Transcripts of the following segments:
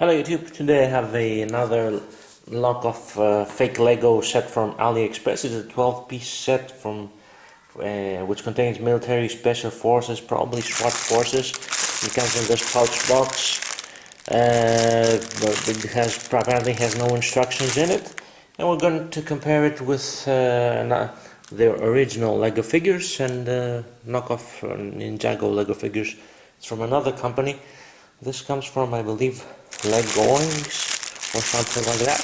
Hello YouTube, today I have another lock of fake Lego set from Aliexpress. It's a 12-piece set from which contains military special forces, probably SWAT forces. It comes in this pouch box, but it apparently has no instructions in it. And we're going to compare it with the original Lego figures and knockoff Ninjago Lego figures. It's from another company. This comes from, I believe, legoings or something like that,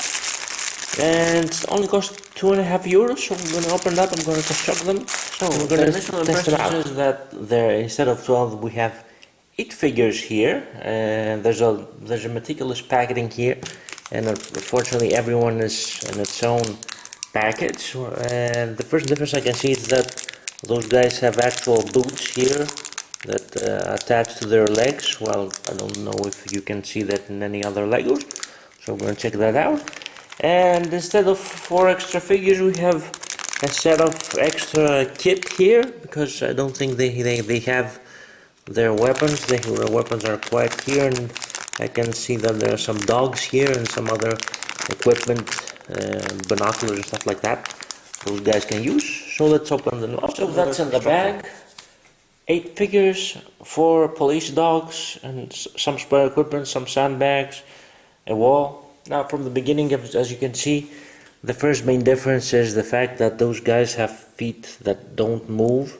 and it only costs €2.50. So I'm going to open it up. I'm going to construct them. So we're going to test them out. Is that there, instead of 12, we have 8 figures here, and there's a meticulous packaging here, and unfortunately everyone is in its own package. And the first difference I can see is that those guys have actual boots here that attach to their legs. Well, I don't know if you can see that in any other Legos, so we're going to check that out. And instead of 4 extra figures, we have a set of extra kit here, because I don't think they have their weapons. Their weapons are quite here, and I can see that there are some dogs here and some other equipment, binoculars and stuff like that those guys can use. So let's open them up. So that's in the bag. 8 figures, 4 police dogs, and some spare equipment, some sandbags, a wall. Now from the beginning, as you can see, the first main difference is the fact that those guys have feet that don't move.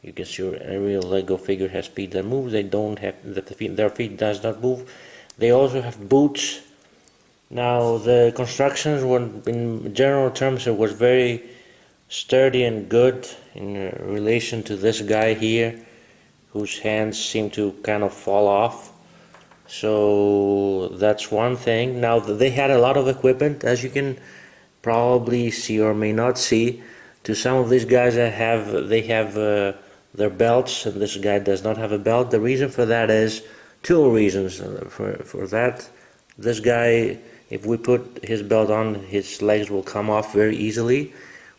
You can see a real Lego figure has feet that move. They don't have, their feet does not move. They also have boots. Now the constructions were, in general terms, it was very sturdy and good in relation to this guy here, whose hands seem to kind of fall off. So that's one thing. Now they had a lot of equipment, as you can probably see or may not see. To some of these guys they have their belts, and this guy does not have a belt. The reason for that is 2 reasons for that. This guy, if we put his belt on, his legs will come off very easily.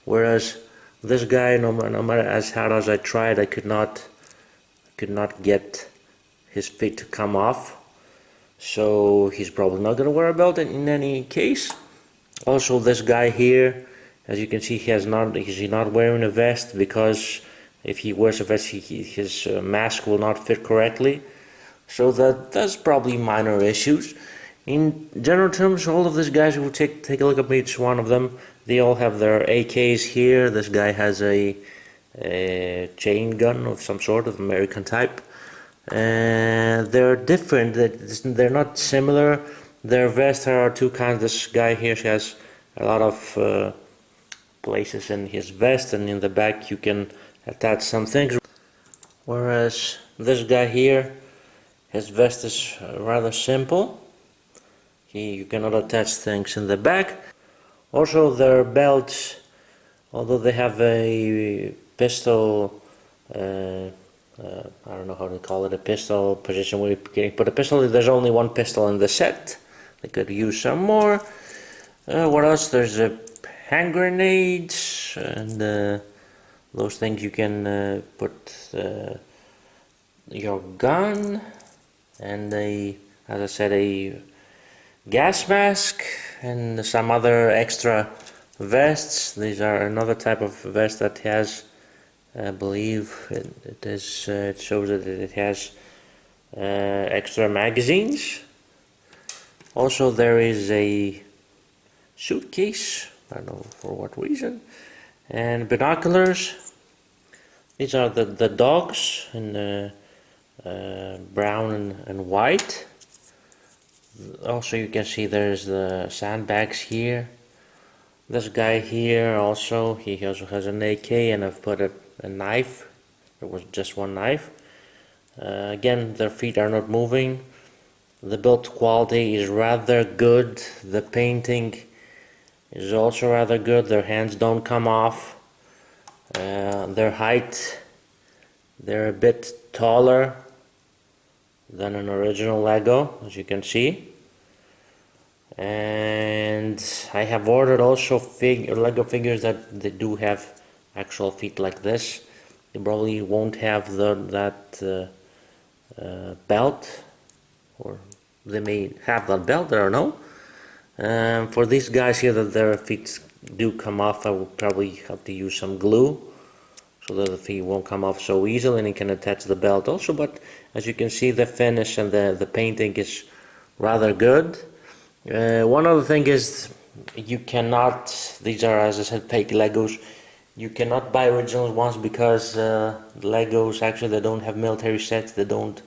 Whereas this guy, no matter as hard as I tried, I could not get his feet to come off. So he's probably not going to wear a belt in any case. Also, this guy here, as you can see, he's not wearing a vest, because if he wears a vest, his mask will not fit correctly. So that's probably minor issues. In general terms, all of these guys, we'll take a look at each one of them. They all have their AKs here. This guy has a chain gun of some sort, of American type. They're different. They're not similar. Their vests are 2 kinds. This guy here has a lot of places in his vest, and in the back you can attach some things. Whereas this guy here, his vest is rather simple. You cannot attach things in the back. Also, their belts, although they have a pistol, I don't know how to call it, a pistol position where you can put a pistol. There's only 1 pistol in the set. They could use some more. What else? There's hand grenades, and those things you can put your gun, and as I said, a gas mask, and some other extra vests. These are another type of vest that has, I believe it shows that it has extra magazines. Also, there is a suitcase, I don't know for what reason, and binoculars. These are the dogs in brown and white. Also, you can see there's the sandbags here. This guy here also, he also has an AK, and I've put a knife. There was just 1 knife. Again, their feet are not moving. The build quality is rather good. The painting is also rather good. Their hands don't come off. Their height, they're a bit taller than an original Lego, as you can see. And I have ordered also Lego figures that they do have actual feet like this. They probably won't have that belt or they may have that belt, I don't know. For these guys here that their feet do come off, I will probably have to use some glue so that the feet won't come off so easily, and you can attach the belt also. But as you can see, the finish and the painting is rather good. One other thing is you cannot, these are, as I said, fake Legos. You cannot buy original ones because Legos actually, they don't have military sets, they don't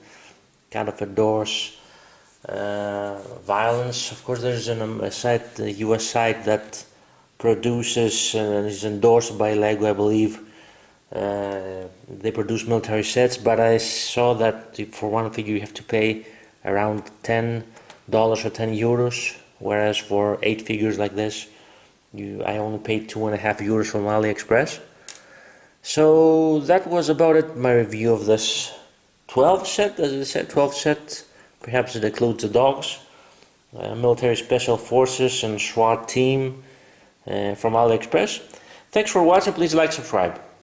kind of endorse violence. Of course, there's a site, a US site that produces and is endorsed by Lego, I believe. They produce military sets, but I saw that for one figure you have to pay around $10 or €10, whereas for 8 figures like this, I only paid €2.50 from Aliexpress. So that was about it, my review of this 12 set, as I said, 12 set. Perhaps it includes the dogs, military special forces and SWAT team from Aliexpress. Thanks for watching, please like, subscribe.